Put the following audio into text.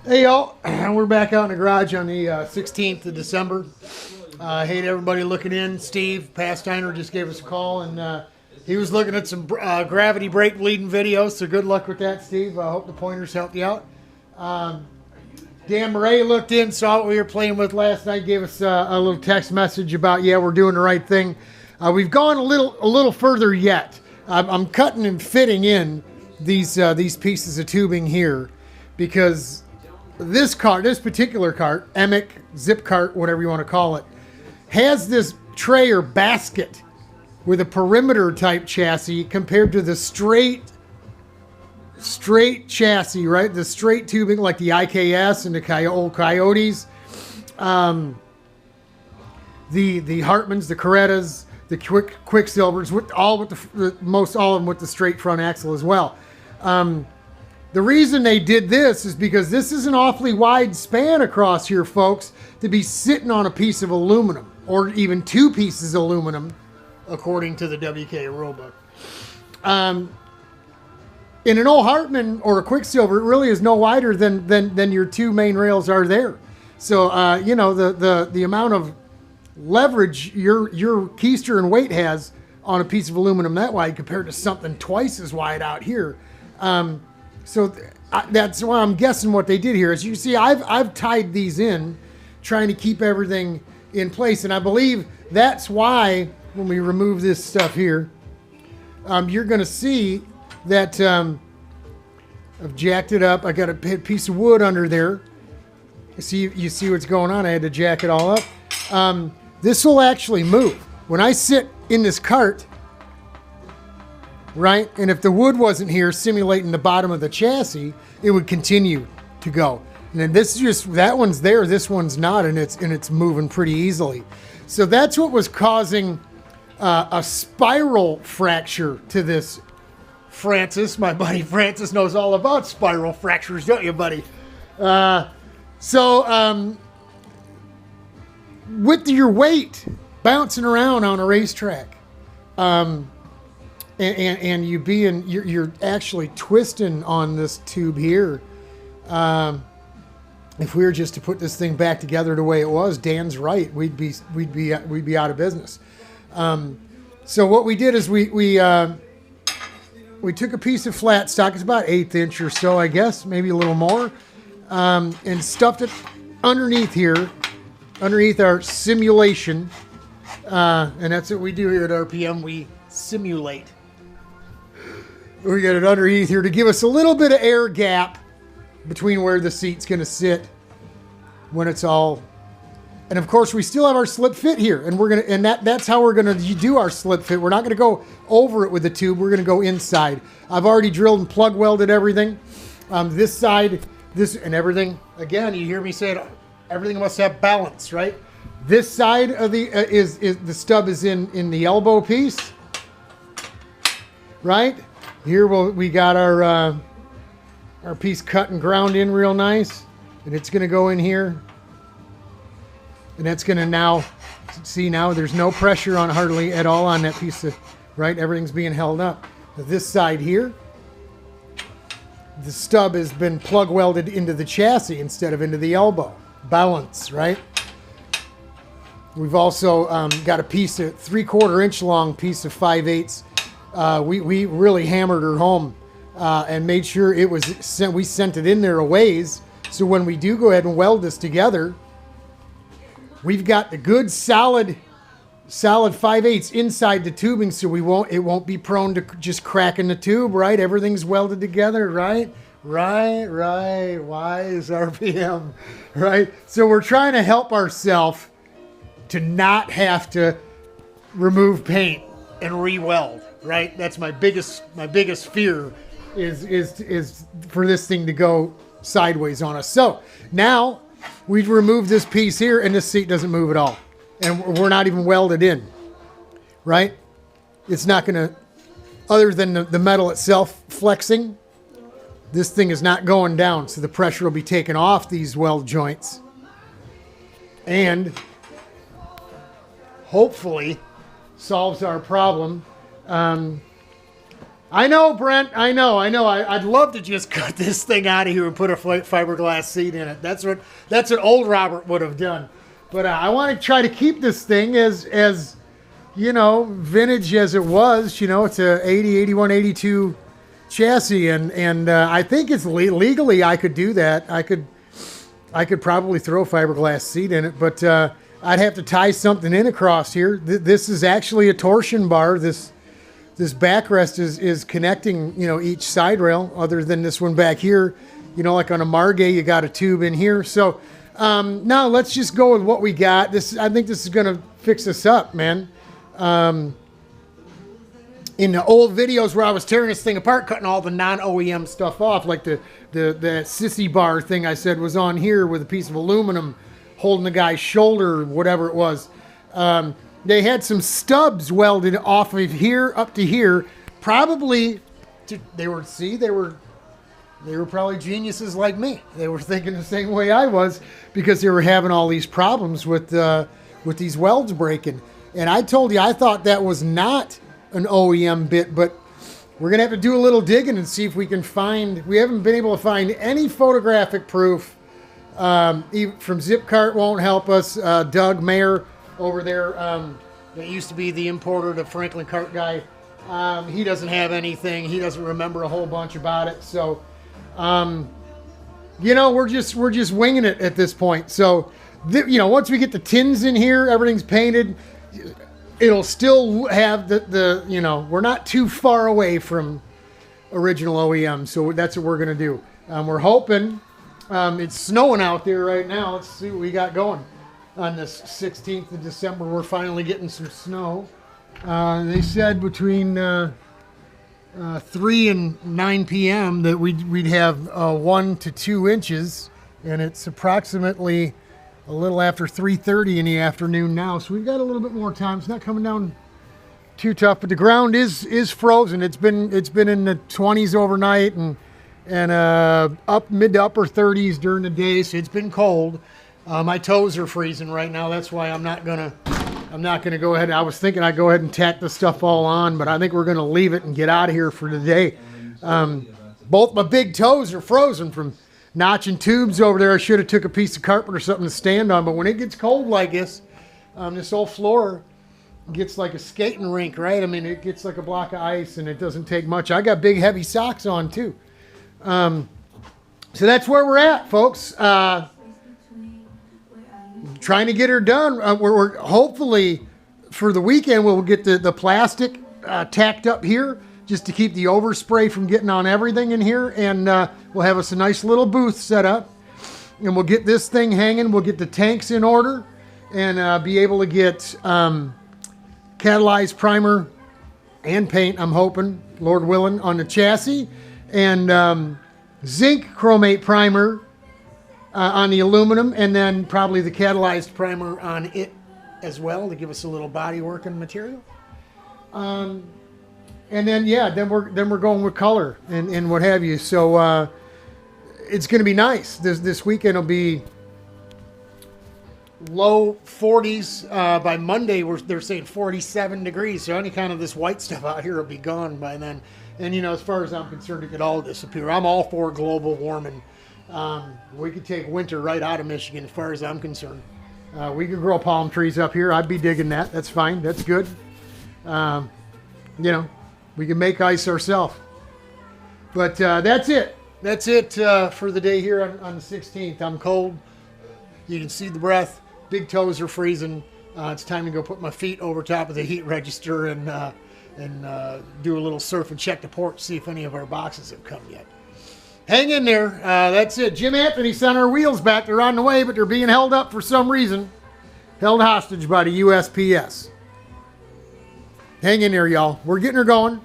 Hey y'all, we're back out in the garage on the 16th of December. Hey to everybody looking in. Steve Pastiner just gave us a call, and he was looking at some gravity brake bleeding videos, so good luck with that, Steve. I hope the pointers helped you out. Dan Margay looked in, saw what we were playing with last night, gave us a little text message about, yeah, we're doing the right thing. We've gone a little further yet. I'm cutting and fitting in these pieces of tubing here because this particular cart, Emmick, Zip Kart, whatever you want to call it, has this tray or basket with a perimeter type chassis compared to the straight chassis, right? The straight tubing like the IKS and the old Coyotes, the Hartmans, the Corettas, the Quicksilvers, all of them with the straight front axle as well. The reason they did this is because this is an awfully wide span across here, folks, to be sitting on a piece of aluminum, or even two pieces of aluminum, according to the WK rulebook. In an old Hartman or a Quicksilver, it really is no wider than your two main rails are there. So, the amount of leverage your keister and weight has on a piece of aluminum that wide compared to something twice as wide out here. So that's why I'm guessing what they did here. As you can see, I've tied these in, trying to keep everything in place. And I believe that's why when we remove this stuff here, you're going to see that I've jacked it up. I got a piece of wood under there. You see what's going on. I had to jack it all up. This will actually move. When I sit in this cart, right? And if the wood wasn't here simulating the bottom of the chassis, it would continue to go. And then this is just, that one's there, this one's not, and it's moving pretty easily. So that's what was causing a spiral fracture to this. Francis, my buddy Francis, knows all about spiral fractures, don't you, buddy? With your weight bouncing around on a racetrack, and you're actually twisting on this tube here. If we were just to put this thing back together the way it was, Dan's right, we'd be out of business. So what we did is we took a piece of flat stock, it's about 1/8 inch or so, I guess, maybe a little more, and stuffed it underneath here, underneath our simulation, and that's what we do here at RPM. We simulate. We got it underneath here to give us a little bit of air gap between where the seat's going to sit when it's all. And of course, we still have our slip fit here, and that's how we're gonna do our slip fit. We're not gonna go over it with the tube. We're gonna go inside. I've already drilled and plug welded everything. This side, this and everything. Again, you hear me say it. Everything must have balance, right? This side of the is the stub is in the elbow piece, right? Here we got our piece cut and ground in real nice, and it's going to go in here, and that's going to now there's no pressure on hardly at all on that piece of, right? Everything's being held up. This side here, the stub has been plug welded into the chassis instead of into the elbow. Balance, right? We've also got a piece of 3/4 inch long piece of 5/8. We really hammered her home and made sure it was sent. We sent it in there a ways, so when we do go ahead and weld this together, we've got the good solid 5/8 inside the tubing, so it won't be prone to just cracking the tube. Right, everything's welded together. Right. Wise RPM. Right. So we're trying to help ourselves to not have to remove paint and re-weld. Right, that's my biggest fear is for this thing to go sideways on us. So now we've removed this piece here, and this seat doesn't move at all, and we're not even welded in. Right, it's not going to, other than the metal itself flexing, this thing is not going down, so the pressure will be taken off these weld joints, and hopefully solves our problem. I know, Brent. I know. I'd love to just cut this thing out of here and put a fiberglass seat in it. That's what old Robert would have done. But I want to try to keep this thing as you know, vintage as it was. You know, it's a 80, 81, 82 chassis, and I think it's legally I could do that. I could probably throw a fiberglass seat in it, but I'd have to tie something in across here. This is actually a torsion bar. This backrest is connecting, you know, each side rail, other than this one back here. You know, like on a Margay, you got a tube in here. So now let's just go with what we got. I think this is going to fix us up, man. In the old videos where I was tearing this thing apart, cutting all the non-OEM stuff off, like the sissy bar thing I said was on here with a piece of aluminum holding the guy's shoulder, whatever it was. They had some stubs welded off of here up to here. Probably, they were probably geniuses like me. They were thinking the same way I was, because they were having all these problems with these welds breaking. And I told you I thought that was not an OEM bit, but we're gonna have to do a little digging and see if we can find. We haven't been able to find any photographic proof. Even from Zip Kart won't help us. Doug Mayer over there, that used to be the importer, the Franklin Kart guy. He doesn't have anything. He doesn't remember a whole bunch about it. So, you know, we're just winging it at this point. So, you know, once we get the tins in here, everything's painted. It'll still have the you know, we're not too far away from original OEM. So that's what we're gonna do. We're hoping. It's snowing out there right now. Let's see what we got going. On this 16th of December, we're finally getting some snow. They said between 3 and 9 p.m. that we'd have 1 to 2 inches, and it's approximately a little after 3:30 in the afternoon now. So we've got a little bit more time. It's not coming down too tough, but the ground is frozen. It's been in the 20s overnight and up mid to upper 30s during the day. So it's been cold. My toes are freezing right now. That's why I'm not gonna go ahead. I was thinking I'd go ahead and tack this stuff all on, but I think we're gonna leave it and get out of here for today. Both my big toes are frozen from notching tubes over there. I should have took a piece of carpet or something to stand on, but when it gets cold like this whole floor gets like a skating rink, right? I mean, it gets like a block of ice, and it doesn't take much. I got big heavy socks on too. So that's where we're at, folks. Trying to get her done. We're hopefully for the weekend we'll get the plastic tacked up here just to keep the overspray from getting on everything in here, and we'll have us a nice little booth set up, and we'll get this thing hanging. We'll get the tanks in order, and be able to get catalyzed primer and paint, I'm hoping, Lord willing, on the chassis, and zinc chromate primer on the aluminum, and then probably the catalyzed primer on it as well to give us a little body working material. And then then we're going with color and what have you. So it's going to be nice. This weekend will be low 40s. By Monday, they're saying 47 degrees. So any kind of this white stuff out here will be gone by then. And you know, as far as I'm concerned, it could all disappear. I'm all for global warming. We could take winter right out of Michigan, as far as I'm concerned. We could grow palm trees up here. I'd be digging that. That's fine. That's good. You know, we can make ice ourselves. But that's it. That's it for the day here on the 16th. I'm cold. You can see the breath. Big toes are freezing. It's time to go put my feet over top of the heat register and do a little surf and check the port, see if any of our boxes have come yet. Hang in there. That's it. Jim Anthony sent our wheels back. They're on the way, but they're being held up for some reason. Held hostage by the USPS. Hang in there, y'all. We're getting her going.